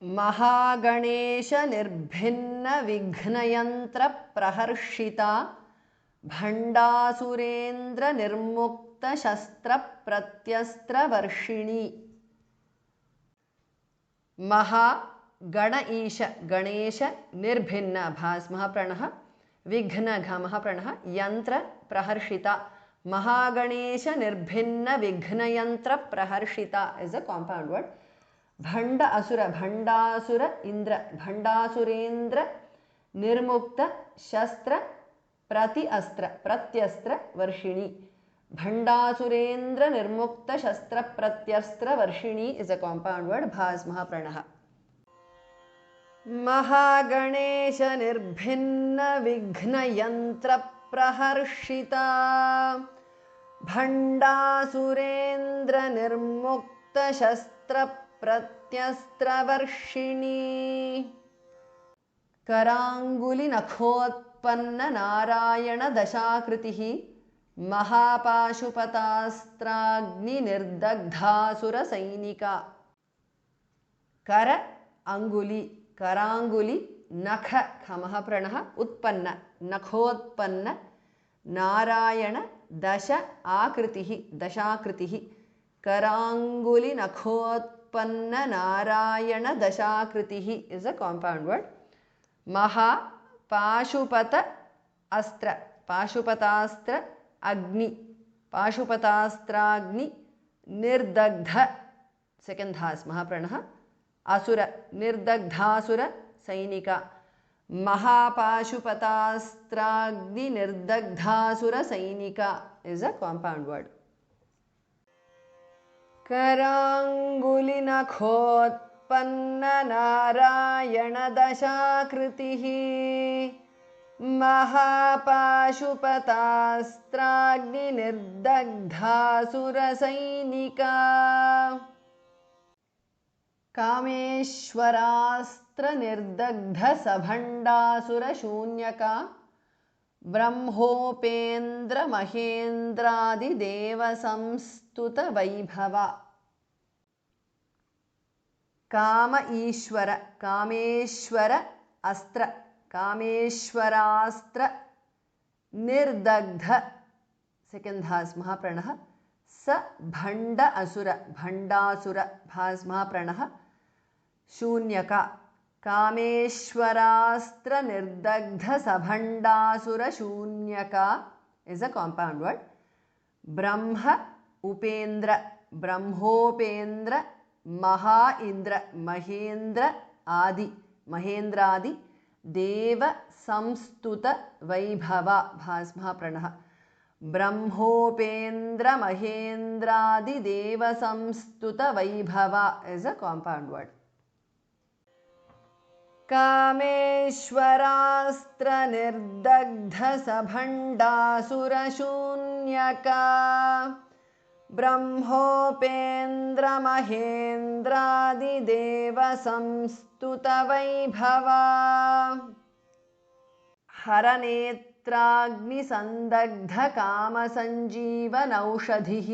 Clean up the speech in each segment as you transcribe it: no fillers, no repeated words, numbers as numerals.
महागणेश निर्भिन्न विघ्नयंत्र प्रहर्षिता भंडासुरेंद्र निर्मुक्त शस्त्र प्रत्यस्त्र वर्षिणी। महा गण ईश गणेश निर्भिन्न भास महाप्रणः विघ्न घ महाप्रणः यंत्र प्रहर्षिता महागणेश निर्भिन्न विघ्न यंत्र प्रहर्षिता इज अ कॉम्पाउंड वर्ड। भंड असुर भंडासुर इंद्र भंडासुरेंद्र निर्मुक्त शस्त्र प्रति अस्त्र प्रत्यस्त्र वर्षिणी। भंडासुरेंद्र निर्मुक्त शस्त्र प्रत्यस्त्र Varshini is a compound word भास महाप्रणः। महागणेश निर्भिन्न विघ्न यंत्र प्रहर्षिता भंडासुरेंद्र निर्मुक्त शस्त्र प्रत्यस्त्र वर्षिणी। करांगुली नखोत्पन्न नारायण दशाकृतिः महापाशुपतास्त्राग्नि निर्दग्धासुर सैनिका। कर अंगुली करांगुली नख खमः प्रणः उत्पन्न नखोत्पन्न नारायण दश आकृतिः दशाकृतिः। करांगुली नखोत्पन्न नारायण दशाकृतिः इज अ कॉम्पाउंड वर्ड। महा पाशुपत अस्त्र पाशुपतास्त्र अग्नि पाशुपतास्त्राग्नि निर्दग्ध सेकंड धास महाप्रणः असुर निर्दग्धासुर सैनिका। महापाशुपतास्त्राग्नि निर्दग्धासुर सैनिका इज अ कॉम्पाउंड वर्ड। करांगुली नखोत्पन्न नारायण दशाकृतिः महापाशुपतास्त्राग्नि निर्दग्धासुर सैनिका। कामेश्वरास्त्र निर्दग्ध सभंडासुर शून्यका ब्रह्मोपेन्द्र महेन्द्रादि देव संस्तुत वैभवा। काम ईश्वर कामेश्वर अस्त्र कामेश्वरास्त्र निर्दग्ध सेकंड धास महाप्रणः स भंड असुर भंडासुर भास महाप्रणः शून्यका। कामेश्वरास्त्र निर्दग्ध सभंडासुर शून्यका इज अ कॉम्पाउंड वर्ड। ब्रह्म उपेन्द्र ब्रह्मोपेन्द्र महा इंद्र महेन्द्र आदि महेन्द्रादि देव संस्तुत वैभवा भास महाप्रणः ब्रह्मोपेन्द्र महेन्द्रादि देव संस्तुत वैभवा इज अ कॉम्पाउंड वर्ड। कामेश्वरास्त्र निर्दग्ध सभंडासुर शून्यका ब्रह्मोपेन्द्र महेन्द्रादि देव संस्तुत वैभवा। हरनेत्राग्नि संदग्ध काम संजीवनौषधिः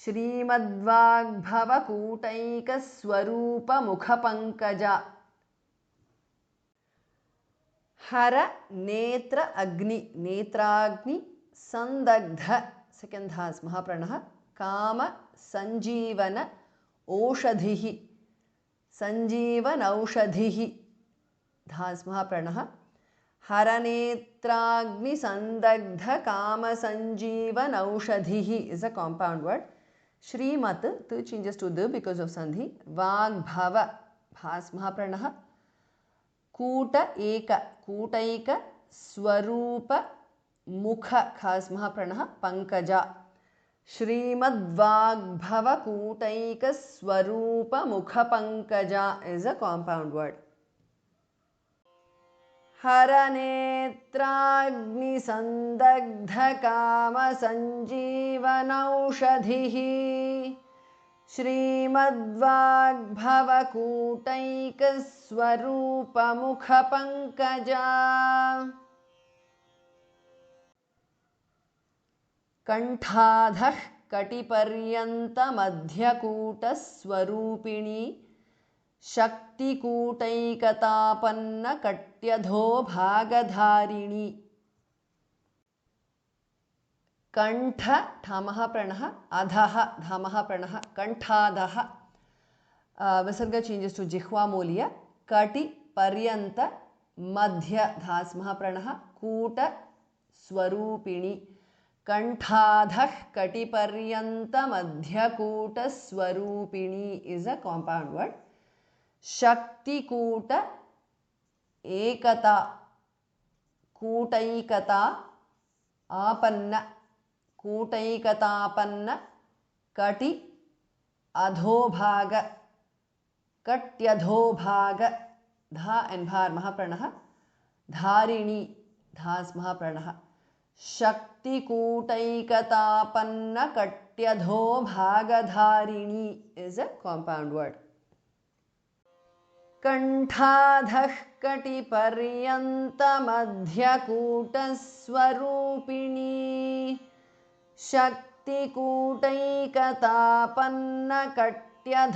श्रीमद्वाग्भव कूटैक स्वरूप मुख पंकजा। हर नेत्र अग्नि नेत्राग्नि संदग्ध सेकंड धास महाप्रणः काम संजीवन औषधिः संजीवन औषधिः धास महाप्रणः हरनेत्राग्नि संदग्ध काम संजीवन औषधिः इज अ कॉम्पाउंड वर्ड। श्रीमत् to changes to the because of sandhi. वाग्भव भास महाप्रणः कूट एक कूटैक स्वरूप मुख खास महाप्रणः पंकजा। श्रीमद्वाग्भव कूटैक स्वरूप मुख पंकजा इज अ कॉम्पाउंड वर्ड। हरनेत्राग्नि संदग्ध काम संजीवनौषधिः श्रीमद्वाग्भव कूटैक स्वरूप मुख पंकजा। कंठाधः कटिपर्यंत मध्यकूटस्वरूपिणी शक्तिकूटैकतापन्न कट्यधो भागधारिणी कंठ धामः प्रणः अधः धामः प्रणः कंठाधः विसर्ग चेंजेस टू जिह्वा मूल्य कटि पर्यंत मध्य धास्मः प्रणः कूट स्वरूपिणी कंठाधः कटि पर्यंत मध्य कूट स्वरूपिणी इज अ कॉम्पाउंड वर्ड शक्तिकूट एकता कूटैकता आपन्न कूटैकतापन्न कटि अधोभाग कट्यधोभाग धा एंड भार महाप्रणः धारिणी धास महाप्रणः शक्तिकूटैकतापन्न कट्यधोभागधारिणी इज अ कॉम्पाउंड वर्ड कंठाधः कटिपर्यंत मध्यकूटस्वरूपिणी शक्तिकूटैकतापन्न कट्यधोभागधारिणी